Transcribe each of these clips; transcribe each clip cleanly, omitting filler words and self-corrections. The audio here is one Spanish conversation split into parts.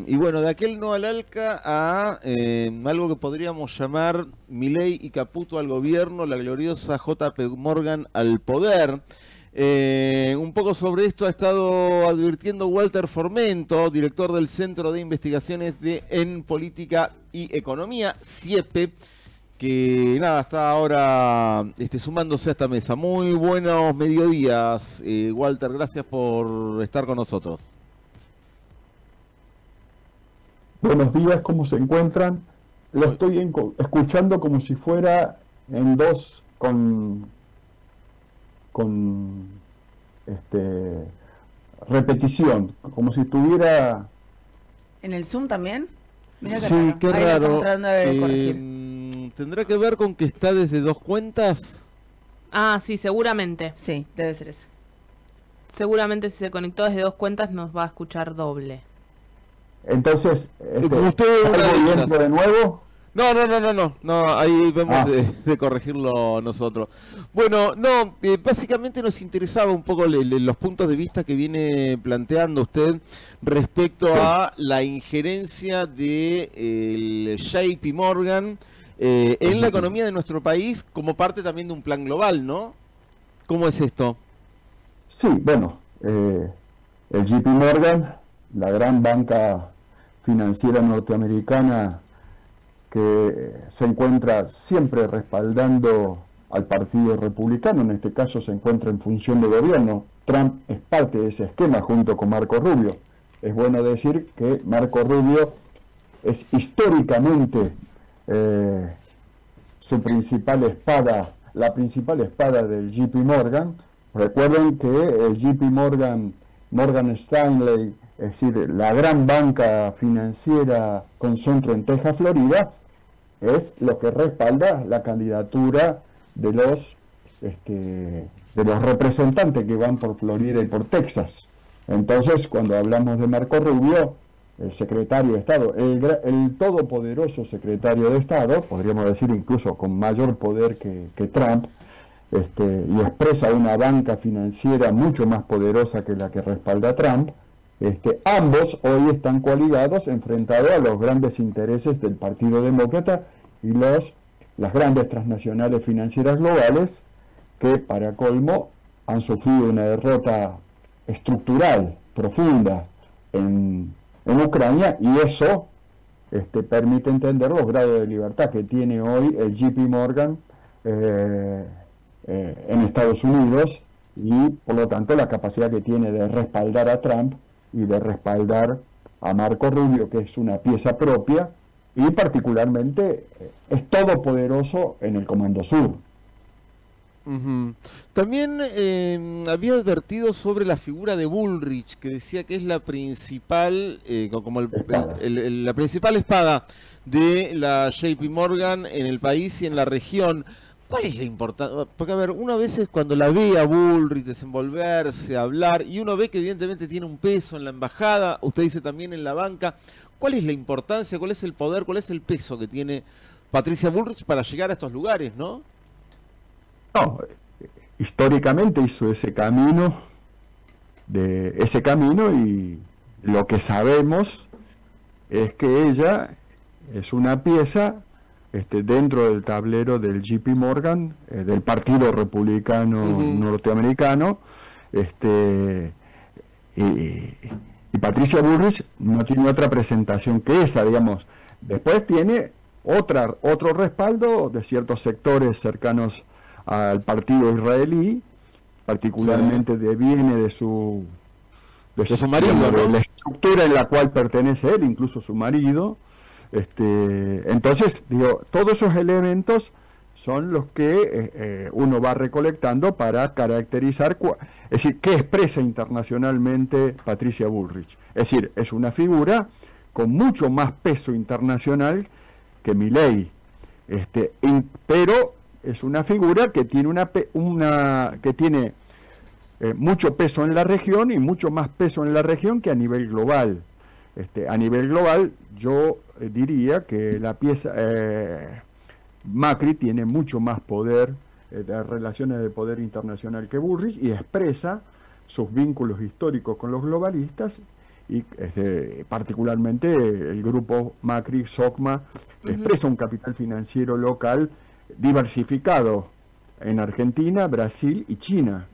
Y bueno, de aquel no al ALCA a algo que podríamos llamar Milei y Caputo al gobierno, la gloriosa JP Morgan al poder. Un poco sobre esto ha estado advirtiendo Walter Formento, director del Centro de Investigaciones en Política y Economía, CIEPE, que nada, está ahora sumándose a esta mesa. Muy buenos mediodías, Walter, gracias por estar con nosotros. Buenos días, ¿cómo se encuentran? Lo estoy escuchando como si fuera en dos con repetición, como si estuviera... ¿En el Zoom también? Mirá sí, qué raro. ¿Tendrá que ver con que está desde dos cuentas? Ah, sí, seguramente. Sí, debe ser eso. Seguramente si se conectó desde dos cuentas nos va a escuchar doble. Entonces, ¿usted ¿algo de nuevo? No, ahí vemos de corregirlo nosotros. Bueno, básicamente nos interesaba un poco los puntos de vista que viene planteando usted respecto a la injerencia de JP Morgan en la economía de nuestro país como parte también de un plan global, ¿no? ¿Cómo es esto? Sí, bueno, el JP Morgan, la gran banca financiera norteamericana que se encuentra siempre respaldando al Partido Republicano, en este caso se encuentra en función de gobierno. Trump es parte de ese esquema junto con Marco Rubio. Es bueno decir que Marco Rubio es históricamente su principal espada, la principal espada del JP Morgan. Recuerden que el JP Morgan, Morgan Stanley, es decir, la gran banca financiera con centro en Texas, Florida, es lo que respalda la candidatura de los representantes que van por Florida y por Texas. Entonces, cuando hablamos de Marco Rubio, el secretario de Estado, el todopoderoso secretario de Estado, podríamos decir incluso con mayor poder que Trump, y expresa una banca financiera mucho más poderosa que la que respalda a Trump, ambos hoy están coaligados, enfrentados a los grandes intereses del Partido Demócrata y las grandes transnacionales financieras globales que, para colmo, han sufrido una derrota estructural, profunda en Ucrania, y eso permite entender los grados de libertad que tiene hoy el JP Morgan en Estados Unidos, y por lo tanto la capacidad que tiene de respaldar a Trump y de respaldar a Marco Rubio, que es una pieza propia, y particularmente es todopoderoso en el Comando Sur. También había advertido sobre la figura de Bullrich, que decía que es la principal, la principal espada de la JP Morgan en el país y en la región. ¿Cuál es la importancia? Porque, a ver, uno a veces cuando la ve a Bullrich desenvolverse, hablar, y uno ve que evidentemente tiene un peso en la embajada, usted dice también en la banca, ¿cuál es la importancia, cuál es el poder, cuál es el peso que tiene Patricia Bullrich para llegar a estos lugares, no? No, históricamente hizo ese camino, y lo que sabemos es que ella es una pieza dentro del tablero del JP Morgan, del Partido Republicano norteamericano, y Patricia Bullrich no tiene otra presentación que esa, digamos. Después tiene otro respaldo de ciertos sectores cercanos al partido israelí, particularmente viene de su marido, ¿no? De la estructura en la cual pertenece él, incluso su marido. Entonces, digo, todos esos elementos son los que uno va recolectando para caracterizar, es decir, qué expresa internacionalmente Patricia Bullrich. Es decir, es una figura con mucho más peso internacional que Milei, pero es una figura que tiene mucho peso en la región, y mucho más peso en la región que a nivel global. A nivel global, yo diría que la pieza Macri tiene mucho más poder de relaciones de poder internacional que Bullrich, y expresa sus vínculos históricos con los globalistas y particularmente el grupo Macri-SOCMA expresa un capital financiero local diversificado en Argentina, Brasil y China.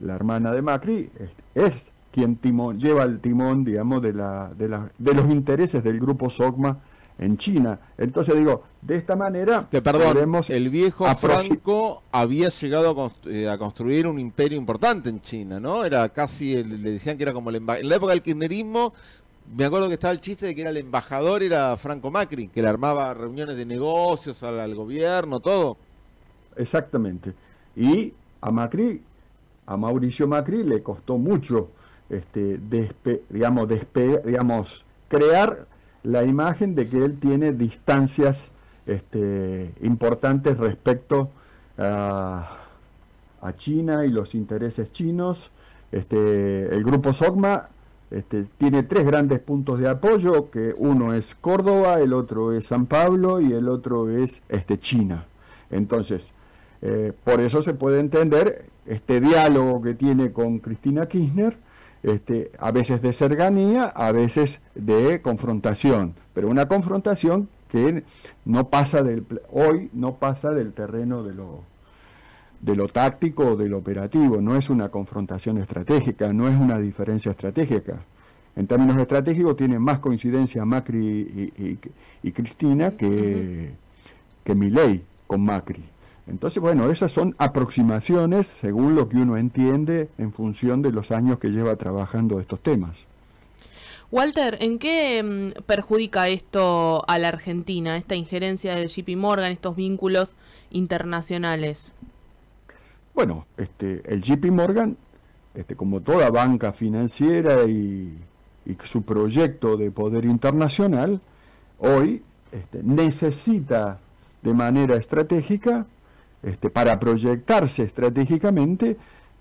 La hermana de Macri es quien lleva el timón, digamos, de los intereses del grupo SOCMA en China. Entonces digo, de esta manera el viejo Franco había llegado a construir un imperio importante en China, ¿no? Era casi, le decían que era como en la época del kirchnerismo, me acuerdo que estaba el chiste de que era el embajador, era Franco Macri, que le armaba reuniones de negocios al gobierno, todo. Exactamente. Y a Mauricio Macri le costó mucho, crear la imagen de que él tiene distancias importantes respecto a China y los intereses chinos. El grupo SOCMA tiene 3 grandes puntos de apoyo, que uno es Córdoba, el otro es San Pablo y el otro es China. Entonces, por eso se puede entender este diálogo que tiene con Cristina Kirchner, a veces de cercanía, a veces de confrontación, pero una confrontación que hoy no pasa del terreno de lo táctico o del operativo, no es una confrontación estratégica, no es una diferencia estratégica. En términos estratégicos tienen más coincidencia Macri y Cristina que Milei con Macri. Entonces, bueno, esas son aproximaciones según lo que uno entiende en función de los años que lleva trabajando estos temas. Walter, ¿en qué perjudica esto a la Argentina, esta injerencia del JP Morgan, estos vínculos internacionales? Bueno, el JP Morgan, como toda banca financiera y su proyecto de poder internacional, hoy necesita de manera estratégica, para proyectarse estratégicamente,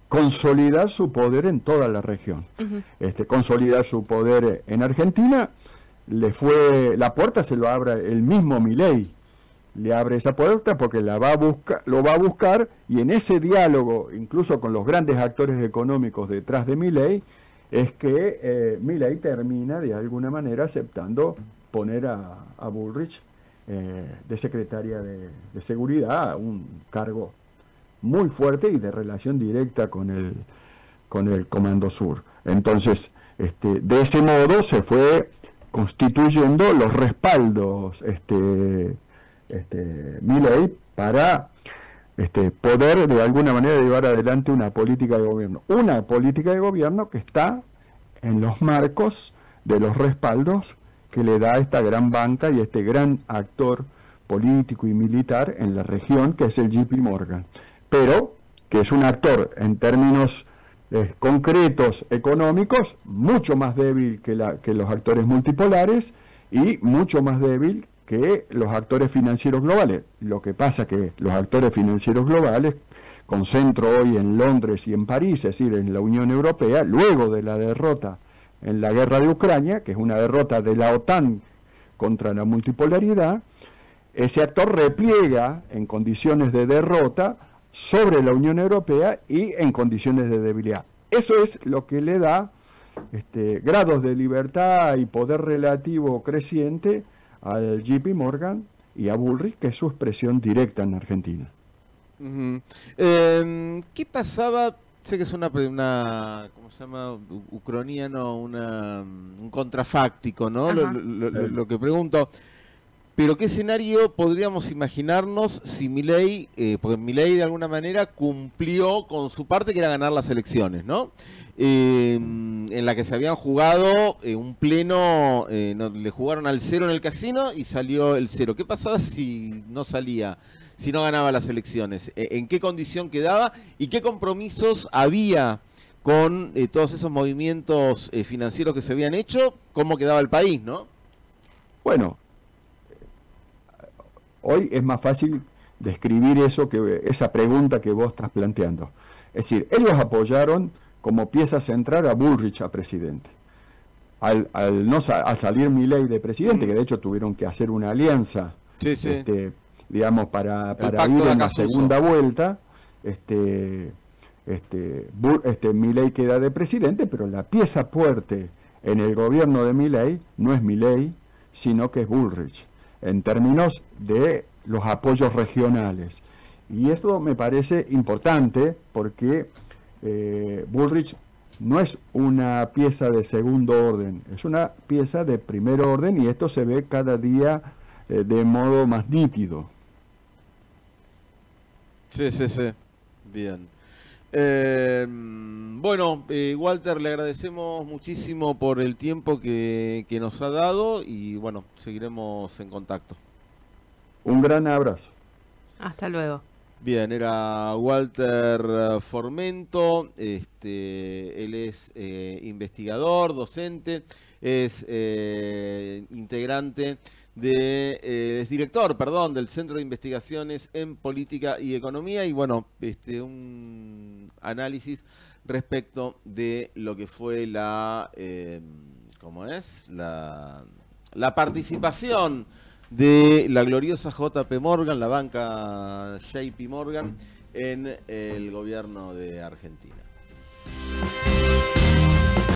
consolidar su poder en toda la región. Consolidar su poder en Argentina, la puerta se lo abre el mismo Milei, le abre esa puerta porque lo va a buscar, y en ese diálogo, incluso con los grandes actores económicos detrás de Milei, es que Milei termina de alguna manera aceptando poner a Bullrich de secretaria de Seguridad, un cargo muy fuerte y de relación directa con el Comando Sur. Entonces, de ese modo se fue constituyendo los respaldos Milei para poder de alguna manera llevar adelante una política de gobierno que está en los marcos de los respaldos que le da esta gran banca y este gran actor político y militar en la región, que es el JP Morgan, pero que es un actor en términos concretos económicos mucho más débil que los actores multipolares y mucho más débil que los actores financieros globales. Lo que pasa que los actores financieros globales, con centro hoy en Londres y en París, es decir, en la Unión Europea, luego de la derrota en la guerra de Ucrania, que es una derrota de la OTAN contra la multipolaridad, ese actor repliega en condiciones de derrota sobre la Unión Europea y en condiciones de debilidad. Eso es lo que le da grados de libertad y poder relativo creciente al JP Morgan y a Bullrich, que es su expresión directa en Argentina. ¿Qué pasaba? Sé que es una ¿cómo se llama? Ucronía, no, un contrafáctico, ¿no? Lo que pregunto. Pero ¿qué escenario podríamos imaginarnos si Milei, porque Milei de alguna manera cumplió con su parte, que era ganar las elecciones, ¿no? En la que se habían jugado un pleno, le jugaron al 0 en el casino y salió el 0. ¿Qué pasaba si no salía? Si no ganaba las elecciones, ¿en qué condición quedaba y qué compromisos había con todos esos movimientos financieros que se habían hecho? ¿Cómo quedaba el país, no? Bueno, hoy es más fácil describir esa pregunta que vos estás planteando. Es decir, ellos apoyaron como pieza central a Bullrich a presidente. Al salir Milei de presidente, que de hecho tuvieron que hacer una alianza, digamos, para ir en la segunda vuelta, Milei queda de presidente, pero la pieza fuerte en el gobierno de Milei no es Milei, sino que es Bullrich, en términos de los apoyos regionales. Y esto me parece importante porque Bullrich no es una pieza de segundo orden, es una pieza de primer orden, y esto se ve cada día de modo más nítido. Sí, sí, sí. Bien. Bueno, Walter, le agradecemos muchísimo por el tiempo que nos ha dado y bueno, seguiremos en contacto. Un gran abrazo. Hasta luego. Bien, era Walter Formento, él es investigador, docente, es integrante es director, perdón, del Centro de Investigaciones en Política y Economía, y bueno, un análisis respecto de lo que fue la participación de la gloriosa JP Morgan, la banca JP Morgan, en el gobierno de Argentina.